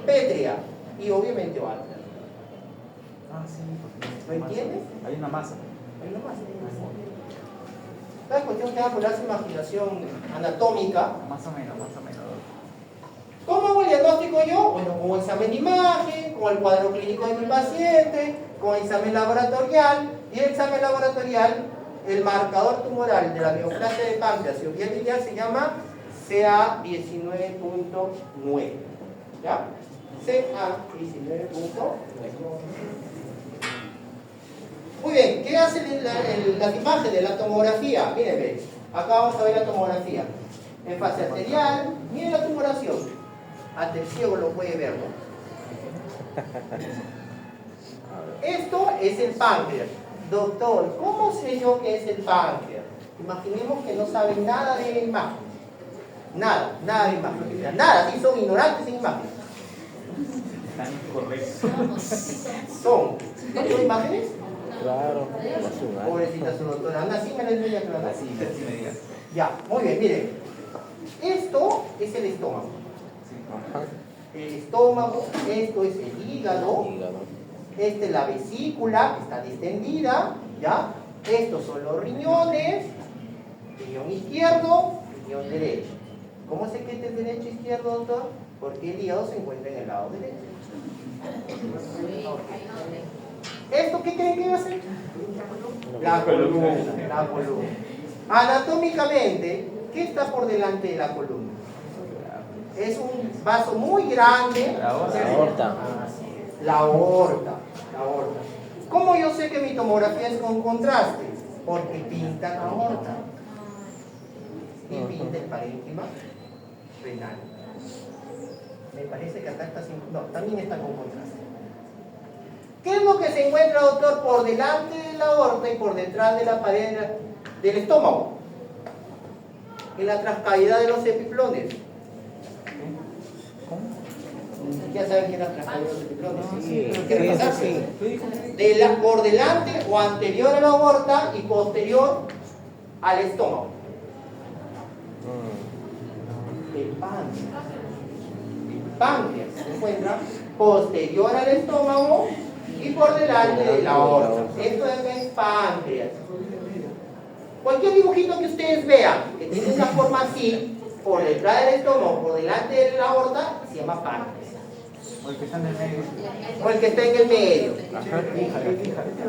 pétrea y obviamente alta. Ah, sí. ¿Lo entiendes? Hay una masa. Hay una masa. La cuestión que va por su imaginación anatómica. Más o menos. ¿Cómo hago el diagnóstico yo? Bueno, con un examen de imagen, con el cuadro clínico de mi paciente, con el examen laboratorial, y el examen laboratorial, el marcador tumoral de la neoplasia de páncreas y cirugía biliar se llama CA19.9. ¿Ya? CA19.9. Muy bien, ¿qué hace las imágenes de la tomografía? Miren, ve, acá vamos a ver la tomografía. En fase arterial, miren la tumoración. Hasta el ciego lo puede ver, ¿no? Esto es el páncreas. Doctor, ¿cómo sé yo que es el páncreas? Imaginemos que no saben nada de imagen. Nada de imagen. Nada, sí, son ignorantes en imagen. Están correctos. ¿Son imágenes? Claro. Pobrecita su doctora. Anda, sí me la enseña, claro. Así me digas. Ya, muy bien, miren. Esto es el estómago. El estómago, esto es el hígado. Esta es la vesícula, que está distendida, ¿ya? Estos son los riñones, riñón izquierdo, riñón derecho. ¿Cómo sé que este es derecho e izquierdo, doctor? Porque el hígado se encuentra en el lado derecho. ¿Esto qué creen que va a ser? La columna. Anatómicamente, ¿qué está por delante de la columna? Es un vaso muy grande. La aorta. La aorta. ¿Cómo yo sé que mi tomografía es con contraste? Porque pinta la aorta. Y pinta el parénquima renal. Me parece que acá está sin... No, también está con contraste. ¿Qué es lo que se encuentra, doctor, por delante de la aorta y por detrás de la pared del estómago? En la transcavidad de los epiplones. Ya saben que es la transcavidad de los epiplones. Sí. Por delante o anterior a la aorta y posterior al estómago. El páncreas se encuentra posterior al estómago y por delante de la aorta. Esto es páncreas. Cualquier dibujito que ustedes vean que tiene una forma así, por detrás del estómago, por delante de la aorta, se llama páncreas. O el que está en el medio. O el que está en el medio.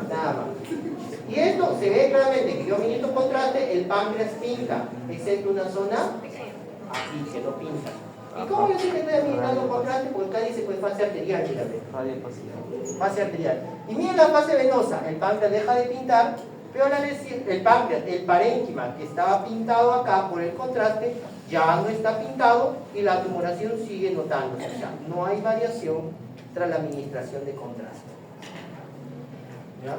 Nada más. Y esto se ve claramente que yo vinito contraste, el páncreas pinta, excepto una zona así que no pinta. ¿Y cómo yo sé que estoy administrando contraste? Porque acá dice pues fase arterial, fíjate. Fase arterial. Y miren la fase venosa, el páncreas deja de pintar, pero el páncreas, el parénquima que estaba pintado acá por el contraste, ya no está pintado y la tumoración sigue notándose. O sea, no hay variación tras la administración de contraste. ¿Ya?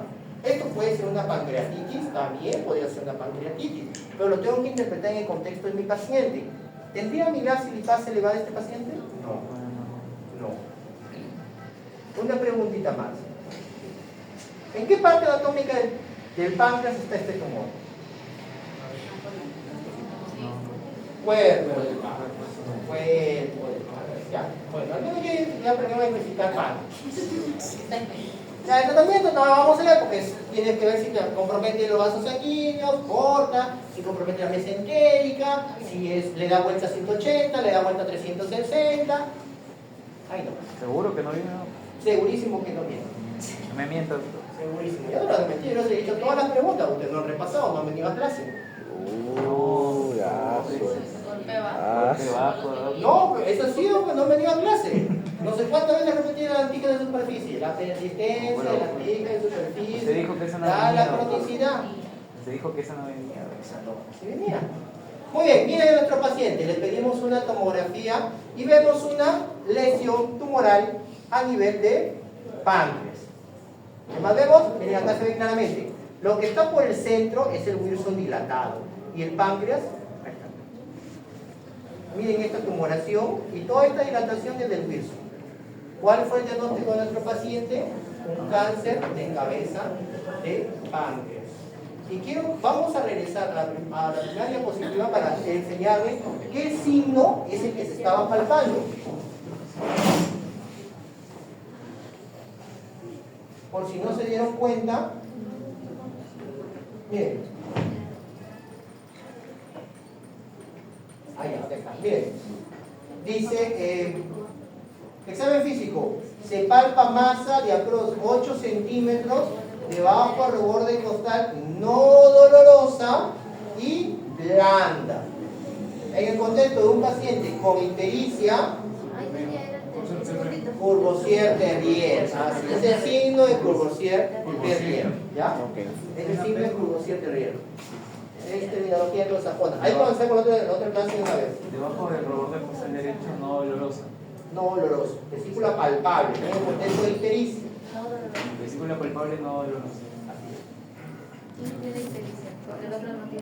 Esto puede ser una pancreatitis, también podría ser una pancreatitis, pero lo tengo que interpretar en el contexto de mi paciente. ¿Tendría amilasis y lipasa elevada este paciente? No. Una preguntita más. ¿En qué parte anatómica del páncreas está este tumor? Cuerpo del páncreas. Ya. Bueno, al menos ya aprendemos a especificar páncreas. Ya, el tratamiento no lo vamos a leer porque tienes que ver si te compromete los vasos sanguíneos, corta, si compromete la mesentérica, si le da vuelta a 180, le da vuelta a 360. Ay, no. ¿Seguro que no viene? Segurísimo que no viene. No me mientas. Segurísimo. Yo no lo he mentido, yo les he dicho todas las preguntas, ustedes no han repasado, no han venido a clase. Golpe bajo. Ah, Golpe bajo, No, eso ha sido cuando no venía a clase. No sé cuántas veces repetí la antígena de superficie, la persistencia, Bueno, la antígena de superficie, usted dijo que esa no la venía, cronicidad. Se dijo que esa no venía. Sí venía. Muy bien, miren a nuestro paciente, le pedimos una tomografía y vemos una lesión tumoral a nivel de páncreas. Además vemos, miren acá se ve claramente, lo que está por el centro es el Wilson dilatado y el páncreas, ahí está. Miren esta tumoración y toda esta dilatación es del Wilson. ¿Cuál fue el diagnóstico de nuestro paciente? Un cáncer de cabeza de páncreas. Y vamos a regresar a la primera diapositiva para enseñarles qué signo es el que se estaba palpando. Por si no se dieron cuenta, miren. Ahí está, miren. Dice, examen físico, se palpa masa de aprox 8 centímetros debajo al reborde costal, no dolorosa y blanda. En el contexto de un paciente con ictericia, Courvoisier-Terrier. Así es el signo de Courvoisier-Terrier. ¿Ya? Es el signo de Courvoisier-Terrier. Es terminología anglosajona. Ahí comencemos la otra clase de una vez. Debajo del reborde costal derecho, no dolorosa. No doloroso. Vesícula palpable. En el contexto de ictericia. Vesícula palpable, no dolorosa. Y tiene ictericia, porque el otro no tiene.